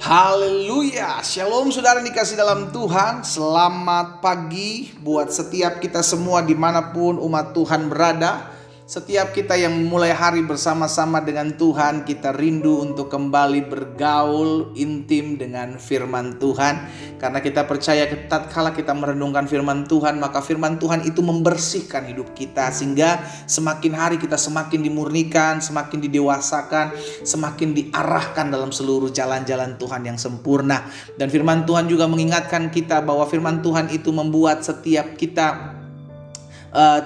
Haleluya, shalom saudara yang dikasih dalam Tuhan. Selamat pagi buat setiap kita semua dimanapun umat Tuhan berada. Setiap kita yang mulai hari bersama-sama dengan Tuhan, kita rindu untuk kembali bergaul intim dengan firman Tuhan. Karena kita percaya tatkala kita merenungkan firman Tuhan, maka firman Tuhan itu membersihkan hidup kita. Sehingga semakin hari kita semakin dimurnikan, semakin didewasakan, semakin diarahkan dalam seluruh jalan-jalan Tuhan yang sempurna. Dan firman Tuhan juga mengingatkan kita bahwa firman Tuhan itu membuat setiap kita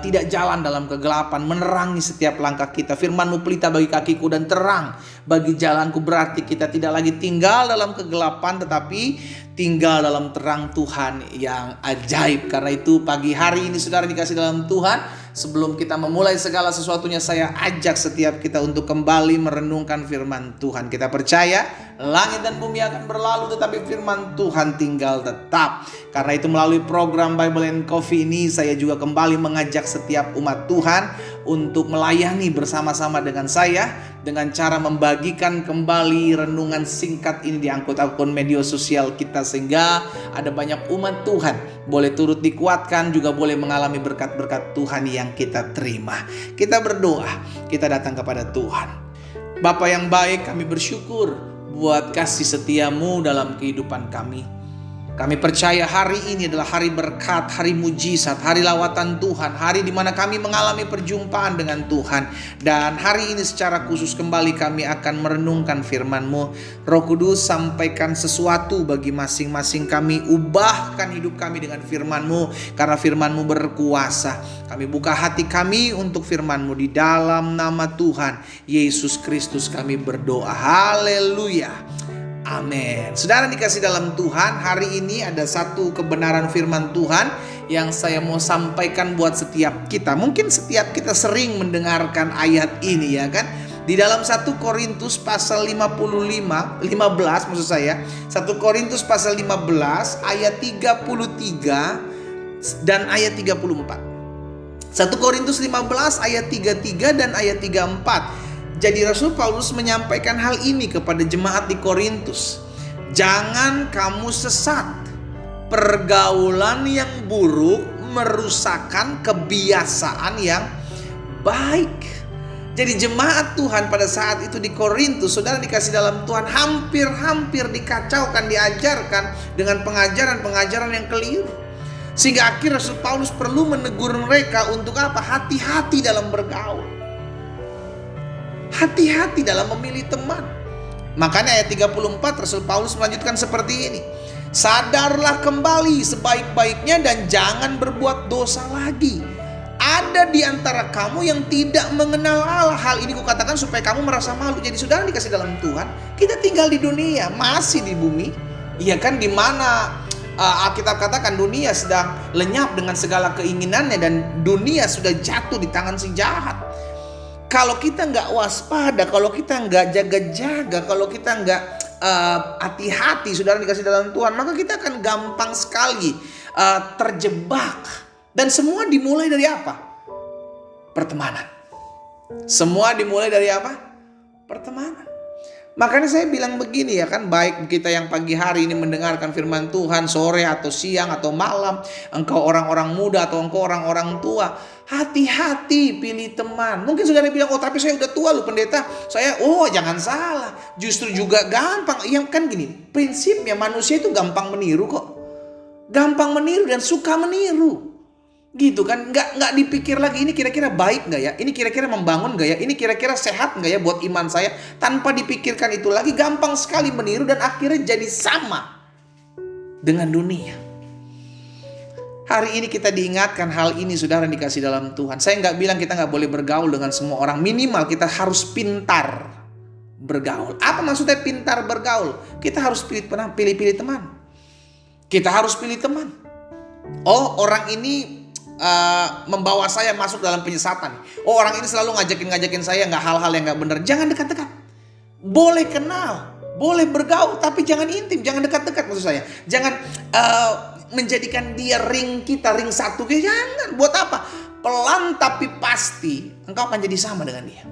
tidak jalan dalam kegelapan, menerangi setiap langkah kita. Firman-Mu pelita bagi kakiku dan terang bagi jalanku. Berarti kita tidak lagi tinggal dalam kegelapan, tetapi tinggal dalam terang Tuhan yang ajaib. Karena itu pagi hari ini saudara dikasih dalam Tuhan, sebelum kita memulai segala sesuatunya, saya ajak setiap kita untuk kembali merenungkan firman Tuhan. Kita percaya langit dan bumi akan berlalu, tetapi firman Tuhan tinggal tetap. Karena itu melalui program Bible and Coffee ini, saya juga kembali mengajak setiap umat Tuhan untuk melayani bersama-sama dengan saya, dengan cara membagikan kembali renungan singkat ini di akun media sosial kita, sehingga ada banyak umat Tuhan boleh turut dikuatkan, juga boleh mengalami berkat-berkat Tuhan yang kita terima. Kita berdoa, kita datang kepada Tuhan. Bapa yang baik, kami bersyukur buat kasih setiamu dalam kehidupan kami. Kami percaya hari ini adalah hari berkat, hari mujizat, hari lawatan Tuhan, hari di mana kami mengalami perjumpaan dengan Tuhan. Dan hari ini secara khusus kembali kami akan merenungkan firman-Mu. Roh Kudus, sampaikan sesuatu bagi masing-masing kami. Ubahkan hidup kami dengan firman-Mu, karena firman-Mu berkuasa. Kami buka hati kami untuk firman-Mu. Di dalam nama Tuhan Yesus Kristus kami berdoa. Haleluya. Amin. Saudara dikasih dalam Tuhan, hari ini ada satu kebenaran firman Tuhan yang saya mau sampaikan buat setiap kita. Mungkin setiap kita sering mendengarkan ayat ini, ya kan? Di dalam 1 Korintus pasal 15 maksud saya, 1 Korintus pasal 15 ayat 33 dan ayat 34. 1 Korintus 15 ayat 33 dan ayat 34. Jadi Rasul Paulus menyampaikan hal ini kepada jemaat di Korintus. Jangan kamu sesat. Pergaulan yang buruk merusakkan kebiasaan yang baik. Jadi jemaat Tuhan pada saat itu di Korintus, saudara dikasih dalam Tuhan, hampir dikacaukan, diajarkan dengan pengajaran-pengajaran yang keliru. Sehingga akhirnya Rasul Paulus perlu menegur mereka untuk apa? Hati-hati dalam bergaul. Hati-hati dalam memilih teman. Makanya ayat 34 Rasul Paulus melanjutkan seperti ini. Sadarlah kembali sebaik-baiknya dan jangan berbuat dosa lagi. Ada di antara kamu yang tidak mengenal Allah. Hal ini kukatakan supaya kamu merasa malu. Jadi saudara dikasih dalam Tuhan, kita tinggal di dunia, masih di bumi. Iya kan, di mana Alkitab katakan dunia sedang lenyap dengan segala keinginannya dan dunia sudah jatuh di tangan si jahat. Kalau kita nggak waspada, kalau kita nggak jaga-jaga, kalau kita nggak hati-hati, saudara dikasih dalam Tuhan, maka kita akan gampang sekali terjebak. Dan semua dimulai dari apa? Pertemanan. Semua dimulai dari apa? Pertemanan. Makanya saya bilang begini, ya kan, baik kita yang pagi hari ini mendengarkan firman Tuhan, sore atau siang atau malam, engkau orang-orang muda atau engkau orang-orang tua, hati-hati pilih teman. Mungkin saudara bilang, oh tapi saya udah tua loh pendeta. Jangan salah, justru juga gampang. Yang kan gini, prinsipnya manusia itu gampang meniru kok. Gampang meniru dan suka meniru. Gitu kan, nggak dipikir lagi ini kira-kira baik nggak ya, ini kira-kira membangun nggak ya, ini kira-kira sehat nggak ya buat iman saya. Tanpa dipikirkan itu lagi, gampang sekali meniru dan akhirnya jadi sama dengan dunia. Hari ini kita diingatkan hal ini, saudara dikasih dalam Tuhan. Saya nggak bilang kita nggak boleh bergaul dengan semua orang, minimal kita harus pintar bergaul. Apa maksudnya pintar bergaul? Kita harus pilih-pilih teman. Kita harus pilih teman. Oh, orang ini membawa saya masuk dalam penyesatan. Oh, orang ini selalu ngajakin saya nggak hal-hal yang nggak benar. Jangan dekat-dekat. Boleh kenal, boleh bergaul, tapi jangan intim, jangan dekat-dekat maksud saya. Jangan menjadikan dia ring kita, ring satu. Jangan. Buat apa? Pelan tapi pasti engkau akan jadi sama dengan dia.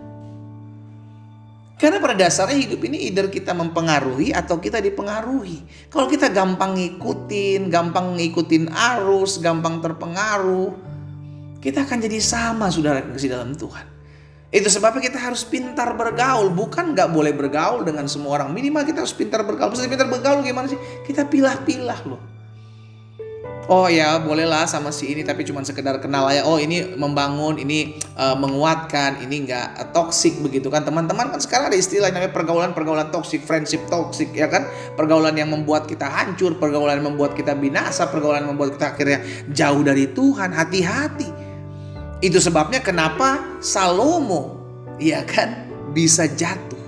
Karena pada dasarnya hidup ini either kita mempengaruhi atau kita dipengaruhi. Kalau kita gampang ngikutin arus, gampang terpengaruh, kita akan jadi sama, saudara kasih dalam Tuhan. Itu sebabnya kita harus pintar bergaul. Bukan gak boleh bergaul dengan semua orang. Minimal kita harus pintar bergaul. Maksudnya pintar bergaul gimana sih? Kita pilah-pilah loh. Oh ya bolehlah sama si ini, tapi cuma sekedar kenal aja. Oh ini membangun, ini menguatkan, ini nggak toksik begitu kan. Teman-teman kan sekarang ada istilah namanya pergaulan toksik, friendship toksik ya kan. Pergaulan yang membuat kita hancur, pergaulan yang membuat kita binasa, pergaulan yang membuat kita akhirnya jauh dari Tuhan. Hati-hati. Itu sebabnya kenapa Salomo ya kan bisa jatuh.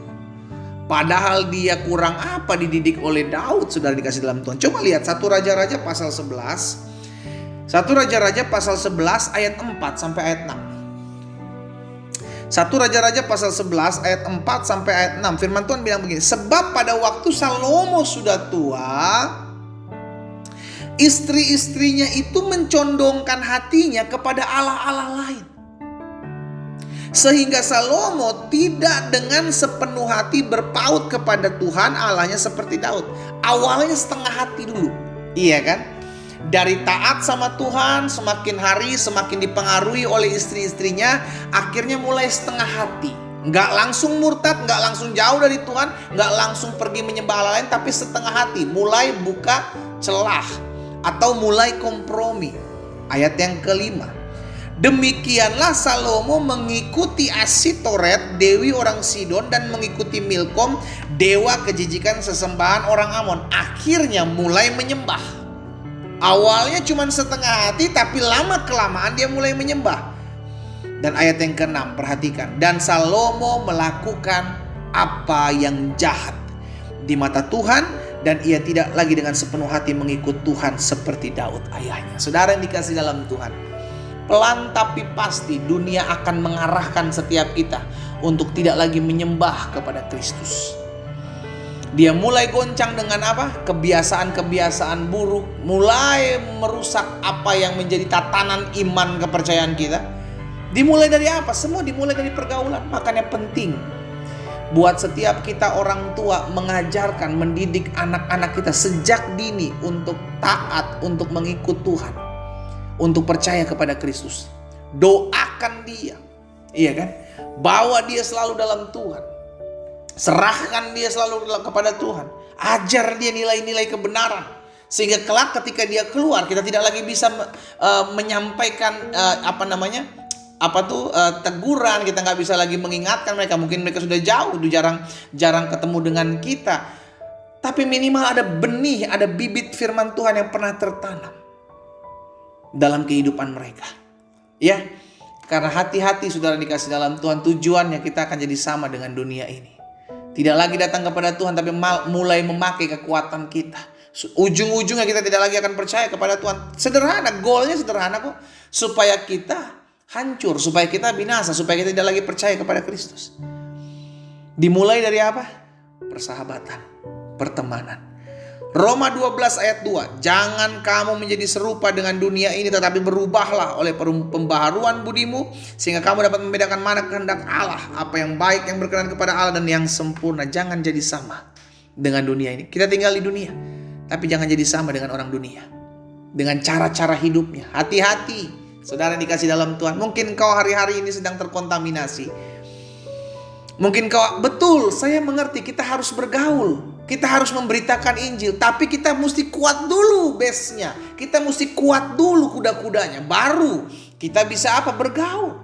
Padahal dia kurang apa dididik oleh Daud, saudara dikasih dalam Tuhan. Coba lihat 1 Raja-Raja pasal 11. 1 Raja-Raja pasal 11 ayat 4 sampai ayat 6. 1 Raja-Raja pasal 11 ayat 4 sampai ayat 6. Firman Tuhan bilang begini. Sebab pada waktu Salomo sudah tua, istri-istrinya itu mencondongkan hatinya kepada allah-allah lain. Sehingga Salomo tidak dengan sepenuh hati berpaut kepada Tuhan Allahnya seperti Daud. Awalnya setengah hati dulu. Iya kan? Dari taat sama Tuhan, semakin hari semakin dipengaruhi oleh istri-istrinya, akhirnya mulai setengah hati. Nggak langsung murtad, nggak langsung jauh dari Tuhan, nggak langsung pergi menyembah Allah lain, tapi setengah hati. Mulai buka celah atau mulai kompromi. Ayat yang kelima. Demikianlah Salomo mengikuti Asitoret, dewi orang Sidon, dan mengikuti Milkom, dewa kejijikan sesembahan orang Amon. Akhirnya mulai menyembah. Awalnya cuma setengah hati, tapi lama-kelamaan dia mulai menyembah. Dan ayat yang ke-6, perhatikan. Dan Salomo melakukan apa yang jahat di mata Tuhan, dan ia tidak lagi dengan sepenuh hati mengikut Tuhan seperti Daud ayahnya. Saudara yang dikasih dalam Tuhan, pelan tapi pasti dunia akan mengarahkan setiap kita untuk tidak lagi menyembah kepada Kristus. Dia mulai goncang dengan apa? Kebiasaan-kebiasaan buruk, mulai merusak apa yang menjadi tatanan iman kepercayaan kita. Dimulai dari apa? Semua dimulai dari pergaulan. Makanya penting buat setiap kita orang tua mengajarkan, mendidik anak-anak kita sejak dini untuk taat, untuk mengikut Tuhan, untuk percaya kepada Kristus. Doakan dia, iya kan? Bawa dia selalu dalam Tuhan. Serahkan dia selalu kepada Tuhan. Ajar dia nilai-nilai kebenaran, sehingga kelak ketika dia keluar, kita tidak lagi bisa menyampaikan teguran. Kita nggak bisa lagi mengingatkan mereka. Mungkin mereka sudah jauh, jarang ketemu dengan kita. Tapi minimal ada benih, ada bibit firman Tuhan yang pernah tertanam dalam kehidupan mereka. Ya, karena hati-hati saudara dikasih dalam Tuhan, tujuannya kita akan jadi sama dengan dunia ini. Tidak lagi datang kepada Tuhan, tapi mulai memakai kekuatan kita. Ujung-ujungnya kita tidak lagi akan percaya kepada Tuhan. Sederhana, goalnya sederhana kok. Supaya kita hancur, supaya kita binasa, supaya kita tidak lagi percaya kepada Kristus. Dimulai dari apa? Persahabatan, pertemanan. Roma 12 ayat 2. Jangan kamu menjadi serupa dengan dunia ini, tetapi berubahlah oleh pembaharuan budimu, sehingga kamu dapat membedakan mana kehendak Allah, apa yang baik, yang berkenan kepada Allah, dan yang sempurna. Jangan jadi sama dengan dunia ini. Kita tinggal di dunia, tapi jangan jadi sama dengan orang dunia, dengan cara-cara hidupnya. Hati-hati saudara dikasih dalam Tuhan. Mungkin kau hari-hari ini sedang terkontaminasi. Mungkin kau, betul, saya mengerti, kita harus bergaul, kita harus memberitakan Injil, tapi kita mesti kuat dulu base-nya. Kita mesti kuat dulu kuda-kudanya, baru kita bisa apa? Bergaul.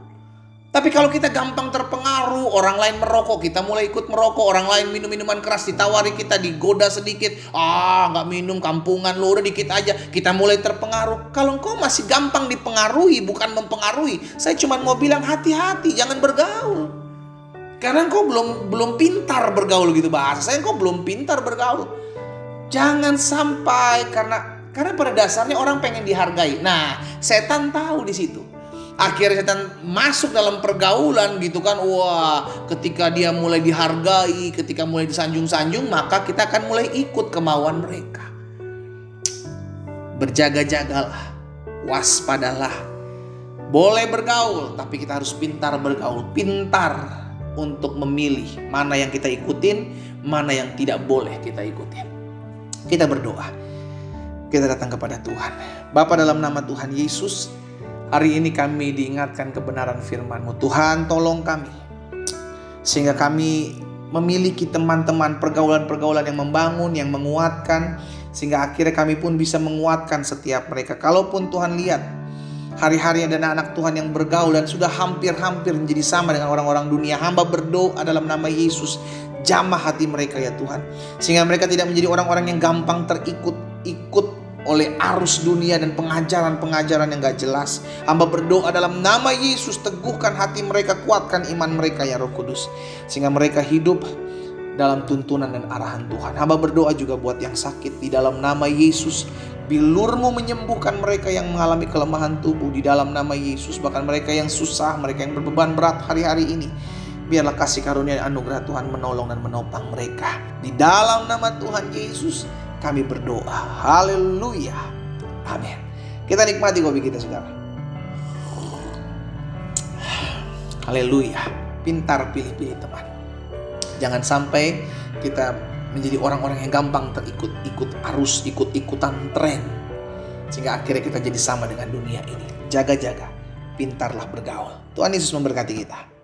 Tapi kalau kita gampang terpengaruh, orang lain merokok, kita mulai ikut merokok. Orang lain minum minuman keras, ditawari, kita digoda sedikit. Gak minum, kampungan lo, udah dikit aja. Kita mulai terpengaruh. Kalau engkau masih gampang dipengaruhi, bukan mempengaruhi, saya cuma mau bilang hati-hati, jangan bergaul. Karena engkau belum pintar bergaul gitu bahasa saya. Engkau belum pintar bergaul. Jangan sampai karena pada dasarnya orang pengen dihargai. Nah, setan tahu di situ. Akhirnya setan masuk dalam pergaulan gitu kan. Wah, ketika dia mulai dihargai, ketika mulai disanjung-sanjung, maka kita akan mulai ikut kemauan mereka. Berjaga-jagalah, waspadalah. Boleh bergaul, tapi kita harus pintar bergaul. Pintar untuk memilih mana yang kita ikutin, mana yang tidak boleh kita ikutin. Kita berdoa. Kita datang kepada Tuhan. Bapa, dalam nama Tuhan Yesus, hari ini kami diingatkan kebenaran firman-Mu. Tuhan, tolong kami, sehingga kami memiliki teman-teman pergaulan-pergaulan yang membangun, yang menguatkan, sehingga akhirnya kami pun bisa menguatkan setiap mereka. Kalaupun Tuhan lihat hari-hari ada anak Tuhan yang bergaul dan sudah hampir-hampir menjadi sama dengan orang-orang dunia, hamba berdoa dalam nama Yesus, jamah hati mereka ya Tuhan, sehingga mereka tidak menjadi orang-orang yang gampang terikut-ikut oleh arus dunia dan pengajaran-pengajaran yang gak jelas. Hamba berdoa dalam nama Yesus, teguhkan hati mereka, kuatkan iman mereka ya Roh Kudus, sehingga mereka hidup dalam tuntunan dan arahan Tuhan. Hamba berdoa juga buat yang sakit, di dalam nama Yesus, bilur-Mu menyembuhkan mereka yang mengalami kelemahan tubuh di dalam nama Yesus. Bahkan mereka yang susah, mereka yang berbeban berat hari-hari ini, biarlah kasih karunia dan anugerah Tuhan menolong dan menopang mereka. Di dalam nama Tuhan Yesus kami berdoa. Haleluya. Amin. Kita nikmati kopi kita saudara. Haleluya. Pintar pilih-pilih teman. Jangan sampai kita menjadi orang-orang yang gampang terikut-ikut arus, ikut-ikutan tren, sehingga akhirnya kita jadi sama dengan dunia ini. Jaga-jaga. Pintarlah bergaul. Tuhan Yesus memberkati kita.